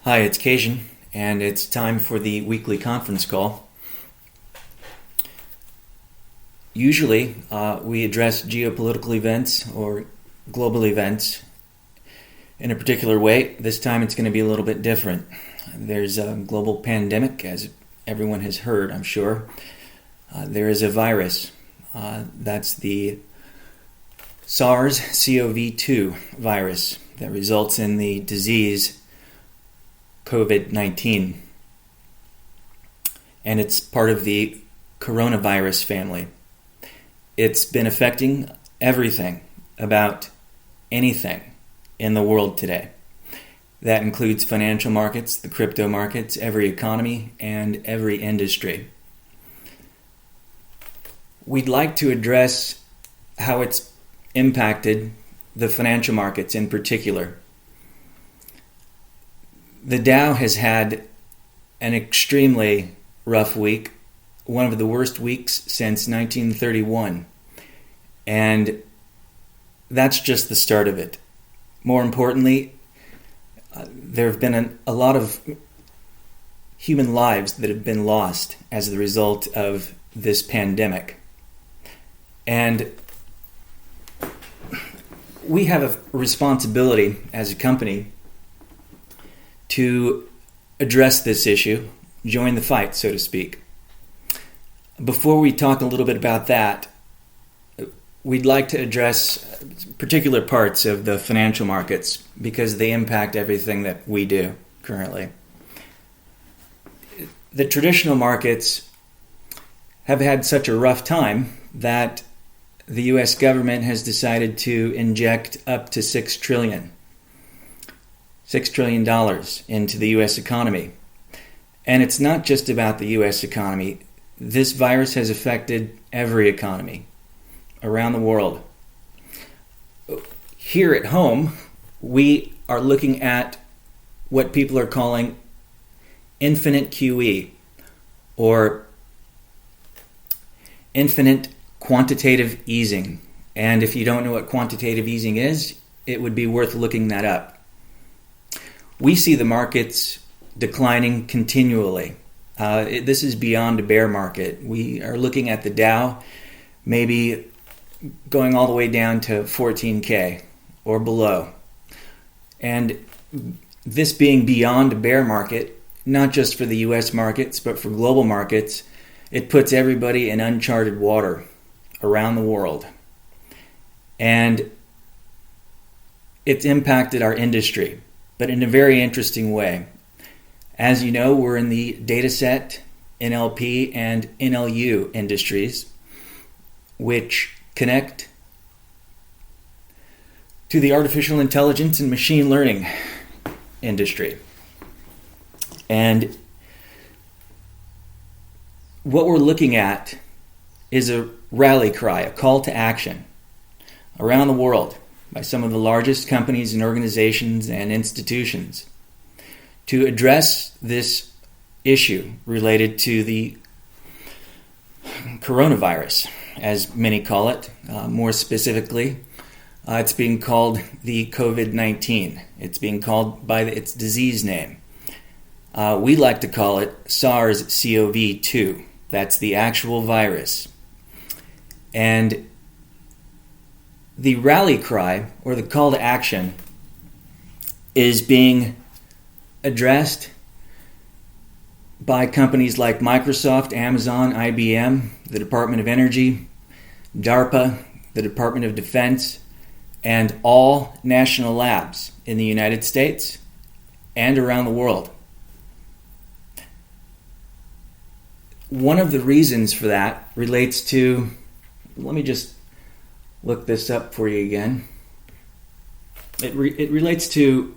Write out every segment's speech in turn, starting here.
Hi, it's Cajun, and it's time for the weekly conference call. Usually, we address geopolitical events or global events in a particular way. This time it's going to be a little bit different. There's a global pandemic, as everyone has heard, I'm sure. There is a virus. That's the SARS-CoV-2 virus that results in the disease COVID-19. And it's part of the coronavirus family. It's been affecting everything about anything in the world today. That includes financial markets, the crypto markets, every economy, and every industry. We'd like to address how it's impacted the financial markets in particular. The Dow has had an extremely rough week, one of the worst weeks since 1931. And that's just the start of it. More importantly, there have been a lot of human lives that have been lost as the result of this pandemic. And we have a responsibility as a company to address this issue, join the fight, so to speak. Before we talk a little bit about that, we'd like to address particular parts of the financial markets because they impact everything that we do currently. The traditional markets have had such a rough time that the U.S. government has decided to inject up to $6 trillion into the U.S. economy. And it's not just about the U.S. economy. This virus has affected every economy around the world. Here at home, we are looking at what people are calling infinite QE, or infinite quantitative easing. And if you don't know what quantitative easing is, it would be worth looking that up. We see the markets declining continually. This is beyond a bear market. We are looking at the Dow maybe going all the way down to 14K or below. And this being beyond a bear market, not just for the US markets, but for global markets, it puts everybody in uncharted water around the world. And it's impacted our industry, but in a very interesting way. As you know, we're in the dataset, NLP, and NLU industries, which connect to the artificial intelligence and machine learning industry. And what we're looking at is a rally cry, a call to action around the world by some of the largest companies and organizations and institutions to address this issue related to the coronavirus, as many call it. More specifically, it's being called the COVID-19. It's being called by its disease name. We like to call it SARS-CoV-2. That's the actual virus. And the rally cry, or the call to action, is being addressed by companies like Microsoft, Amazon, IBM, the Department of Energy, DARPA, the Department of Defense, and all national labs in the United States and around the world. One of the reasons for that relates to, let me just look this up for you again. It relates to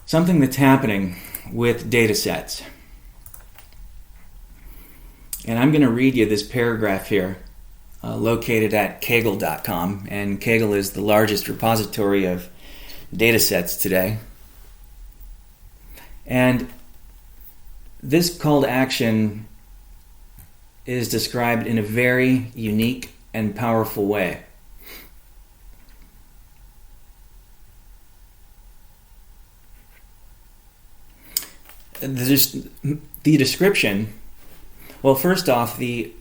something that's happening with data sets. And I'm going to read you this paragraph here, located at Kaggle.com. And Kaggle is the largest repository of data sets today. And this call to action is described in a very unique and powerful way. the description, well, first off, the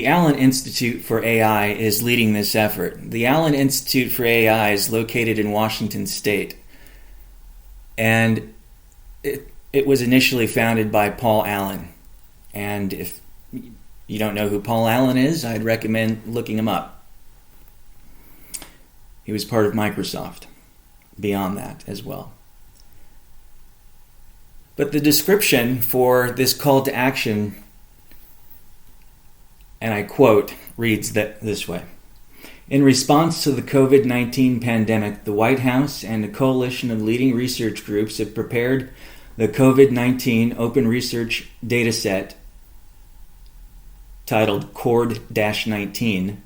Allen Institute for AI is leading this effort. The Allen Institute for AI is located in Washington State, and it was initially founded by Paul Allen. And if you don't know who Paul Allen is, I'd recommend looking him up. He was part of Microsoft, beyond that as well. But the description for this call to action, and I quote, reads this way. In response to the COVID-19 pandemic, the White House and a coalition of leading research groups have prepared the COVID-19 Open Research Dataset titled CORD-19.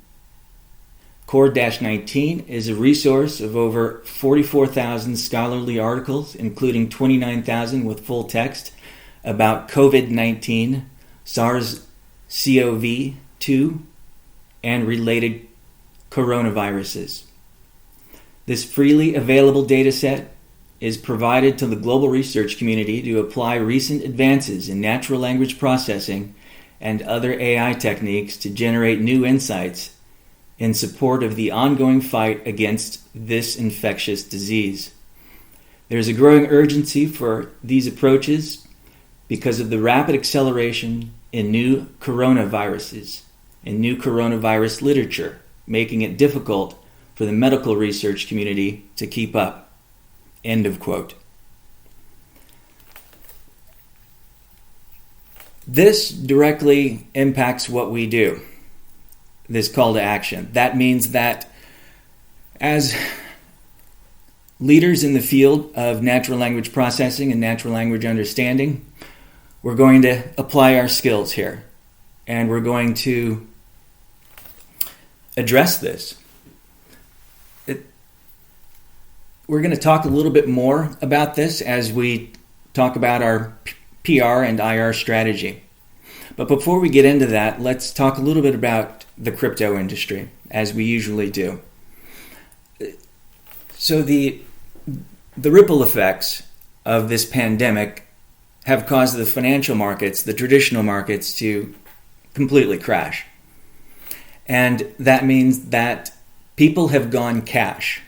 CORD-19 is a resource of over 44,000 scholarly articles, including 29,000 with full text, about COVID-19, SARS-CoV-2, and related coronaviruses. This freely available dataset is provided to the global research community to apply recent advances in natural language processing and other AI techniques to generate new insights in support of the ongoing fight against this infectious disease. There's a growing urgency for these approaches because of the rapid acceleration in new coronaviruses, in new coronavirus literature, making it difficult for the medical research community to keep up. End of quote. This directly impacts what we do, this call to action. That means that as leaders in the field of natural language processing and natural language understanding, we're going to apply our skills here, and we're going to address this. We're going to talk a little bit more about this as we talk about our PR and IR strategy. But before we get into that, let's talk a little bit about the crypto industry, as we usually do. So the ripple effects of this pandemic have caused the financial markets, the traditional markets, to completely crash. And that means that people have gone cash.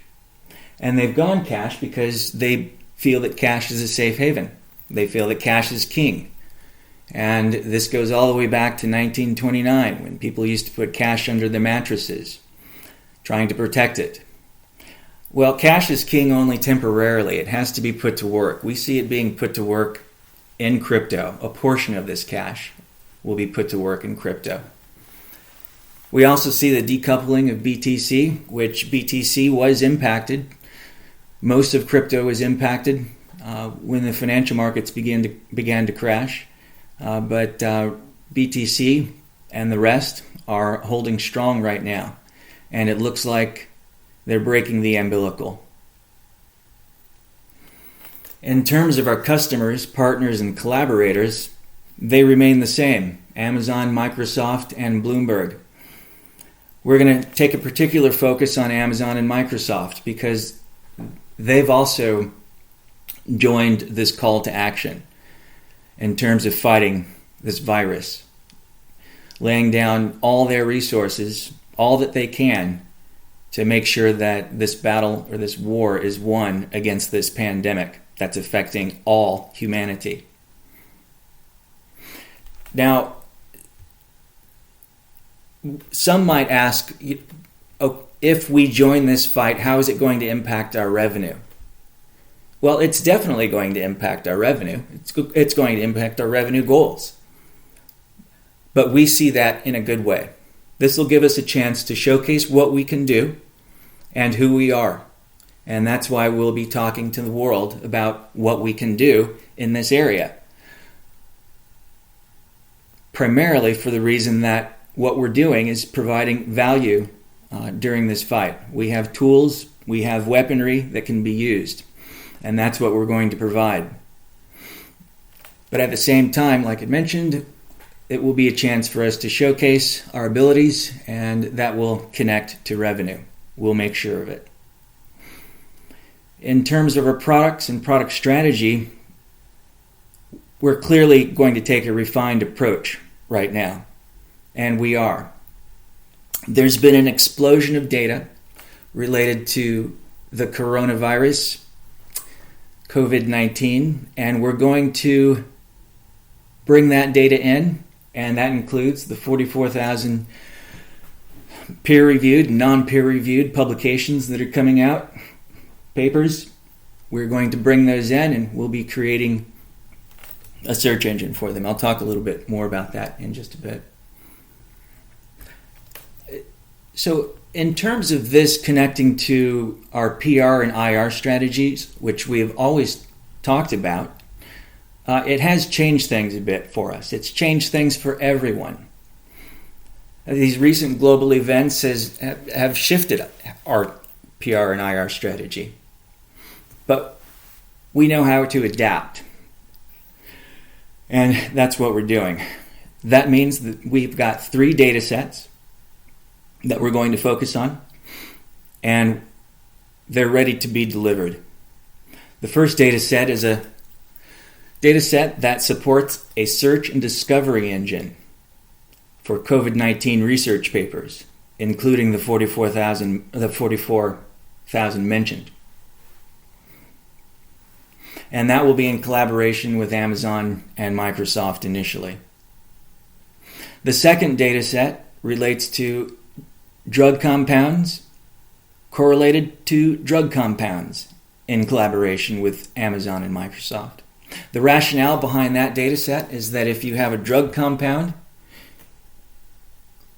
And they've gone cash because they feel that cash is a safe haven. They feel that cash is king. And this goes all the way back to 1929, when people used to put cash under their mattresses, trying to protect it. Well, cash is king only temporarily. It has to be put to work. We see it being put to work in crypto. A portion of this cash will be put to work in crypto. We also see the decoupling of BTC, which BTC was impacted. Most of crypto was impacted when the financial markets began to crash. But BTC and the rest are holding strong right now. And it looks like they're breaking the umbilical. In terms of our customers, partners, and collaborators, they remain the same: Amazon, Microsoft, and Bloomberg. We're going to take a particular focus on Amazon and Microsoft because they've also joined this call to action in terms of fighting this virus, laying down all their resources, all that they can, to make sure that this battle or this war is won against this pandemic that's affecting all humanity. Now, some might ask, if we join this fight, how is it going to impact our revenue? Well, it's definitely going to impact our revenue. It's going to impact our revenue goals. But we see that in a good way. This will give us a chance to showcase what we can do and who we are. And that's why we'll be talking to the world about what we can do in this area. Primarily for the reason that what we're doing is providing value during this fight. We have tools, we have weaponry that can be used, and that's what we're going to provide. But at the same time, like I mentioned, it will be a chance for us to showcase our abilities, and that will connect to revenue. We'll make sure of it. In terms of our products and product strategy, we're clearly going to take a refined approach right now, and we are. There's been an explosion of data related to the coronavirus, COVID-19, and we're going to bring that data in, and that includes the 44,000 peer-reviewed, non-peer-reviewed publications that are coming out, papers. We're going to bring those in, and we'll be creating a search engine for them. I'll talk a little bit more about that in just a bit. So in terms of this connecting to our PR and IR strategies, which we have always talked about, it has changed things a bit for us. It's changed things for everyone. These recent global events have shifted our PR and IR strategy. But we know how to adapt. And that's what we're doing. That means that we've got 3 data sets that we're going to focus on, and they're ready to be delivered. The first data set is a data set that supports a search and discovery engine for COVID-19 research papers, including the 44,000 mentioned. And that will be in collaboration with Amazon and Microsoft initially. The second data set relates to drug compounds correlated to drug compounds in collaboration with Amazon and Microsoft. The rationale behind that data set is that if you have a drug compound,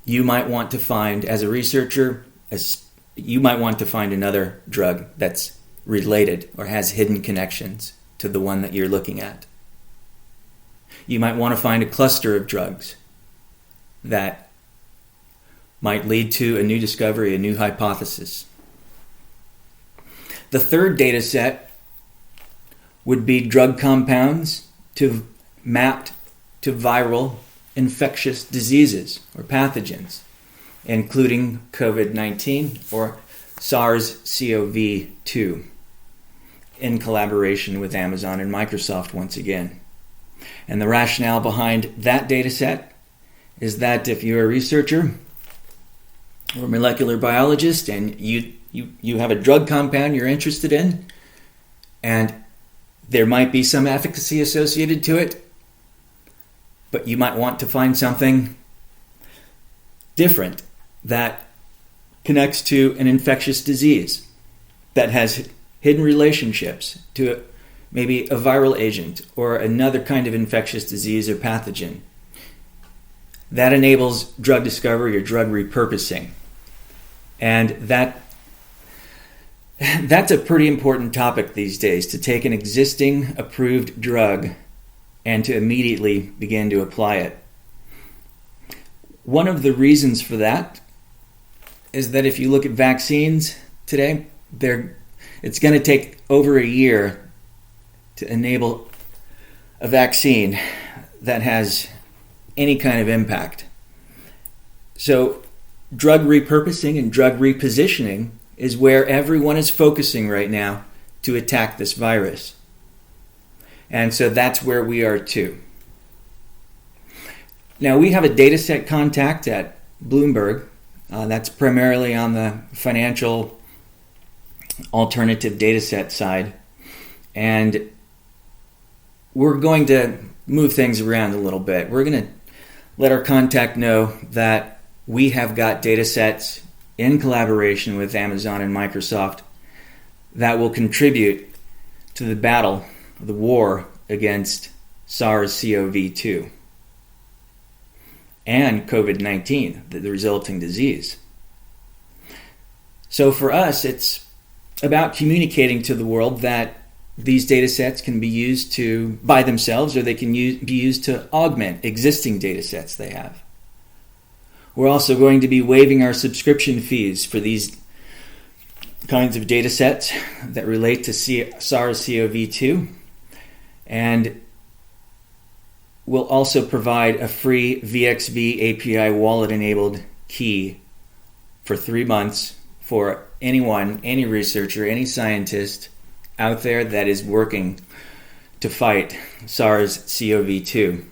you might want to find, as a researcher, you might want to find another drug that's related or has hidden connections to the one that you're looking at. You might want to find a cluster of drugs that might lead to a new discovery, a new hypothesis. The third data set would be drug compounds mapped to viral infectious diseases or pathogens, including COVID-19 or SARS-CoV-2, in collaboration with Amazon and Microsoft once again. And the rationale behind that data set is that if you're a researcher or a molecular biologist and you have a drug compound you're interested in, and there might be some efficacy associated to it, but you might want to find something different that connects to an infectious disease that has hidden relationships to maybe a viral agent or another kind of infectious disease or pathogen. That enables drug discovery or drug repurposing. And that's a pretty important topic these days, to take an existing approved drug and to immediately begin to apply it. One of the reasons for that is that if you look at vaccines today, it's going to take over a year to enable a vaccine that has any kind of impact. So drug repurposing and drug repositioning is where everyone is focusing right now to attack this virus. And so that's where we are too. Now we have a dataset contact at Bloomberg. That's primarily on the financial alternative dataset side. And we're going to move things around a little bit. We're going to let our contact know that we have got datasets in collaboration with Amazon and Microsoft that will contribute to the battle, the war against SARS-CoV-2 and COVID-19, the resulting disease. So for us, it's about communicating to the world that these data sets can be used by themselves, or they can be used to augment existing data sets they have. We're also going to be waiving our subscription fees for these kinds of data sets that relate to SARS-CoV-2, and we'll also provide a free VXV API wallet-enabled key for 3 months for anyone, any researcher, any scientist out there that is working to fight SARS-CoV-2.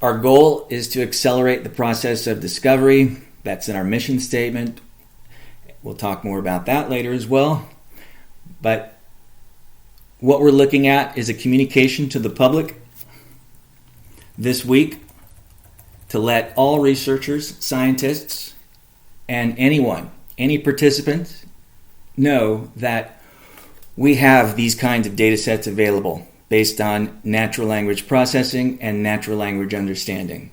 Our goal is to accelerate the process of discovery. That's in our mission statement. We'll talk more about that later as well. But what we're looking at is a communication to the public this week to let all researchers, scientists, and anyone, any participant, know that we have these kinds of data sets available based on natural language processing and natural language understanding.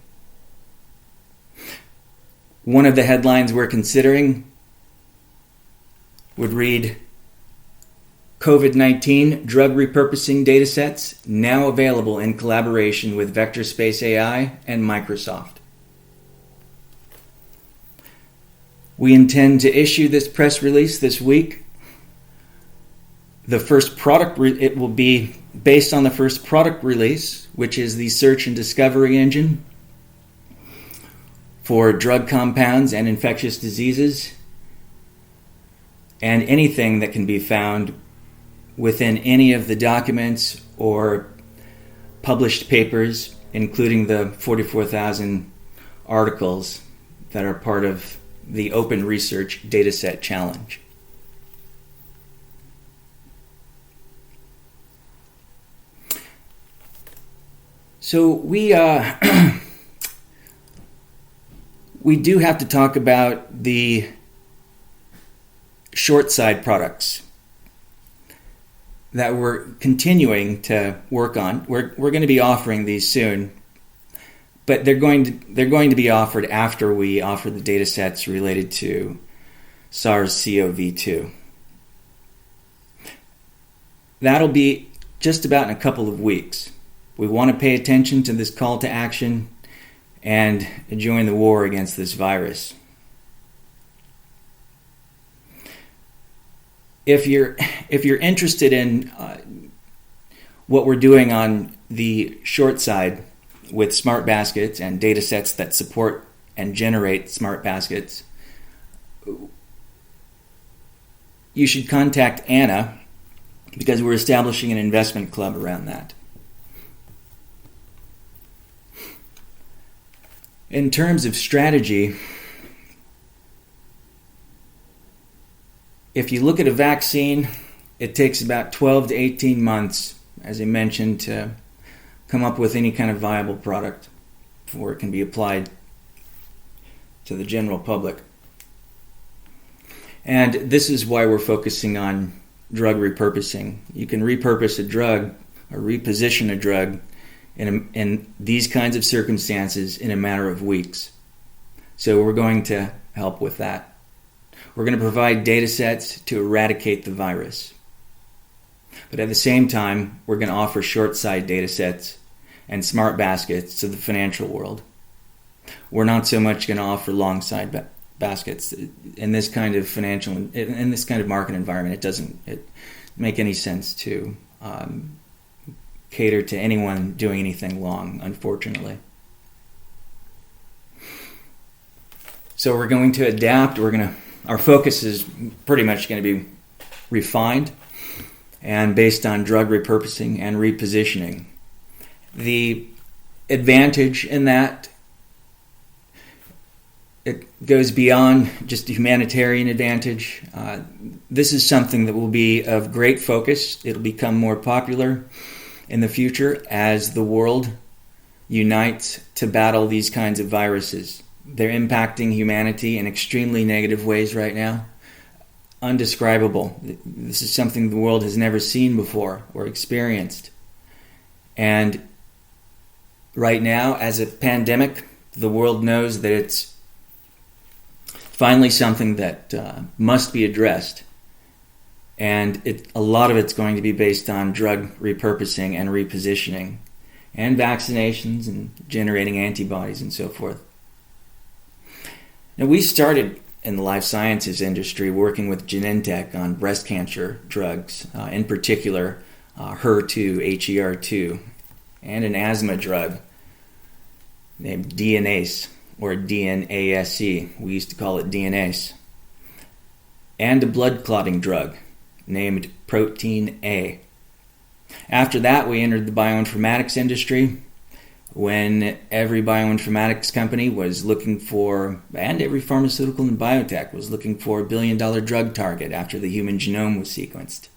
One of the headlines we're considering would read, COVID-19 drug repurposing datasets now available in collaboration with VectorspaceAI and Microsoft. We intend to issue this press release this week. The first product, it will be based on the first product release, which is the search and discovery engine for drug compounds and infectious diseases, and anything that can be found within any of the documents or published papers, including the 44,000 articles that are part of the Open Research Dataset Challenge. So we do have to talk about the short side products that we're continuing to work on. We're going to be offering these soon, but they're going to be offered after we offer the data sets related to SARS-CoV-2. That'll be just about in a couple of weeks. We want to pay attention to this call to action and join the war against this virus. If you're interested in what we're doing on the short side with smart baskets and data sets that support and generate smart baskets, you should contact Anna, because we're establishing an investment club around that. In terms of strategy, if you look at a vaccine, it takes about 12 to 18 months, as I mentioned, to come up with any kind of viable product before it can be applied to the general public. And this is why we're focusing on drug repurposing. You can repurpose a drug or reposition a drug in these kinds of circumstances in a matter of weeks. So we're going to help with that. We're going to provide data sets to eradicate the virus. But at the same time, we're going to offer short-side data sets and smart baskets to the financial world. We're not so much going to offer long-side baskets. In this kind of in this kind of market environment, it doesn't make any sense to cater to anyone doing anything long, unfortunately. So we're going to adapt. Our focus is pretty much going to be refined and based on drug repurposing and repositioning. The advantage in that, it goes beyond just a humanitarian advantage. This is something that will be of great focus. It'll become more popular in the future as the world unites to battle these kinds of viruses. They're impacting humanity in extremely negative ways right now. Undescribable. This is something the world has never seen before or experienced. And right now, as a pandemic, the world knows that it's finally something that must be addressed. And a lot of it's going to be based on drug repurposing and repositioning and vaccinations and generating antibodies and so forth. Now, we started in the life sciences industry working with Genentech on breast cancer drugs, in particular HER2, HER2, and an asthma drug named DNase, or DNASE. We used to call it DNase. And a blood clotting drug named Protein A. After that, we entered the bioinformatics industry when every bioinformatics company was looking for, and every pharmaceutical and biotech was looking for a billion-dollar drug target after the human genome was sequenced.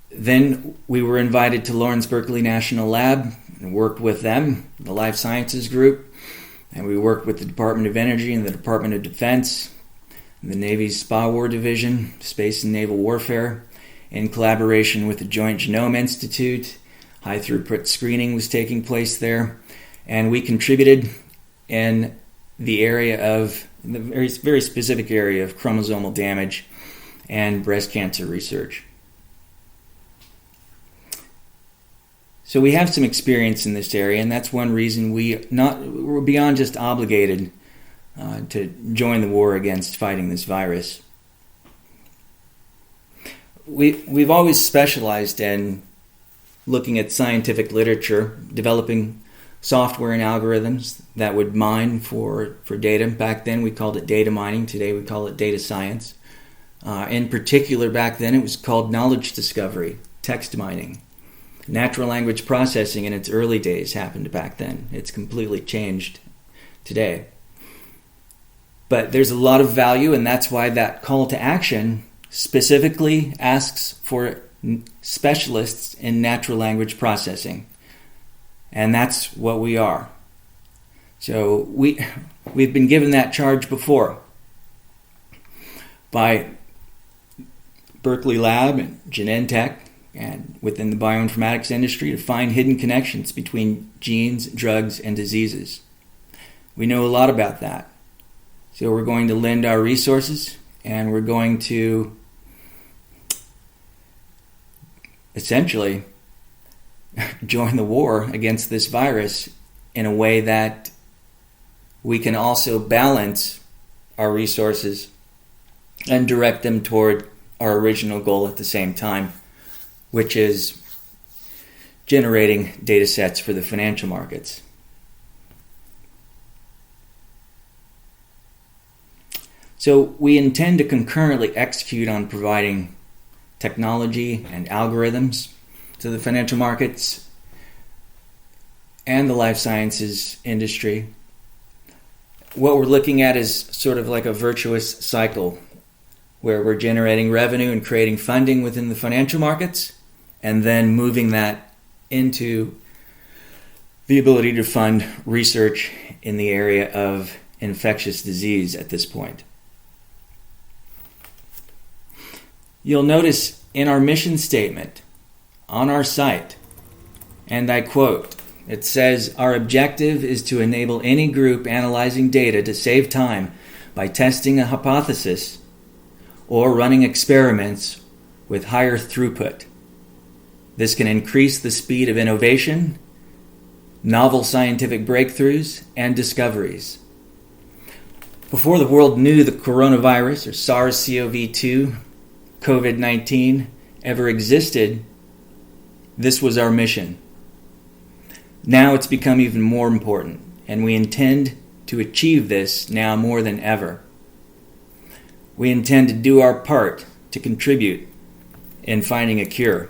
Then we were invited to Lawrence Berkeley National Lab and worked with them, the Life Sciences Group, and we worked with the Department of Energy and the Department of Defense, and the Navy's SPA War Division, Space and Naval Warfare, in collaboration with the Joint Genome Institute. High throughput screening was taking place there, and we contributed in the very, very specific area of chromosomal damage and breast cancer research. So we have some experience in this area, and that's one reason we're beyond just obligated to join the war against fighting this virus. We've always specialized in looking at scientific literature, developing software and algorithms that would mine for data. Back then we called it data mining. Today we call it data science. In particular, back then it was called knowledge discovery, text mining. Natural language processing in its early days happened back then. It's completely changed today. But there's a lot of value, and that's why that call to action specifically asks for specialists in natural language processing. And that's what we are. So we've been given that charge before by Berkeley Lab and Genentech and within the bioinformatics industry to find hidden connections between genes, drugs, and diseases. We know a lot about that. So we're going to lend our resources, and we're going to essentially join the war against this virus in a way that we can also balance our resources and direct them toward our original goal at the same time, which is generating data sets for the financial markets. So we intend to concurrently execute on providing technology and algorithms to the financial markets and the life sciences industry. What we're looking at is sort of like a virtuous cycle where we're generating revenue and creating funding within the financial markets and then moving that into the ability to fund research in the area of infectious disease at this point. You'll notice in our mission statement on our site, and I quote, it says, "Our objective is to enable any group analyzing data to save time by testing a hypothesis or running experiments with higher throughput. This can increase the speed of innovation, novel scientific breakthroughs, and discoveries." Before the world knew the coronavirus or SARS-CoV-2, COVID-19 ever existed, this was our mission. Now it's become even more important, and we intend to achieve this now more than ever. We intend to do our part to contribute in finding a cure.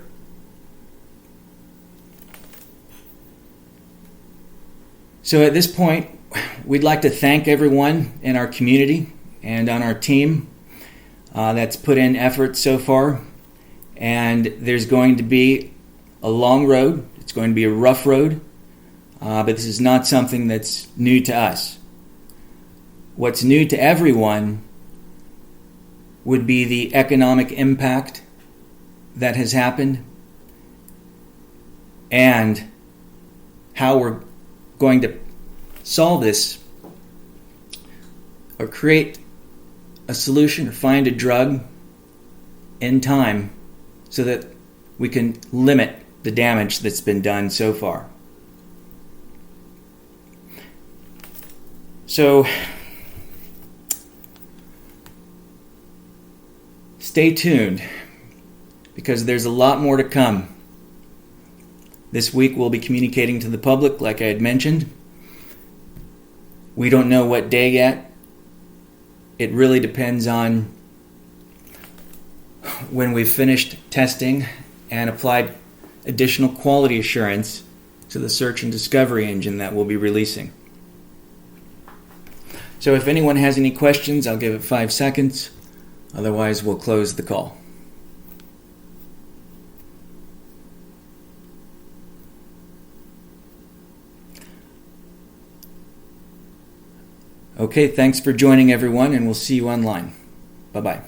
So at this point, we'd like to thank everyone in our community and on our team that's put in effort so far. And there's going to be a long road. It's going to be a rough road. But this is not something that's new to us. What's new to everyone would be the economic impact that has happened and how we're going to solve this or create a solution or find a drug in time so that we can limit the damage that's been done so far. So stay tuned because there's a lot more to come. This week we'll be communicating to the public, like I had mentioned. We don't know what day yet. It really depends on when we've finished testing and applied additional quality assurance to the search and discovery engine that we'll be releasing. So if anyone has any questions, I'll give it 5 seconds. Otherwise, we'll close the call. Okay, thanks for joining everyone, and we'll see you online. Bye-bye.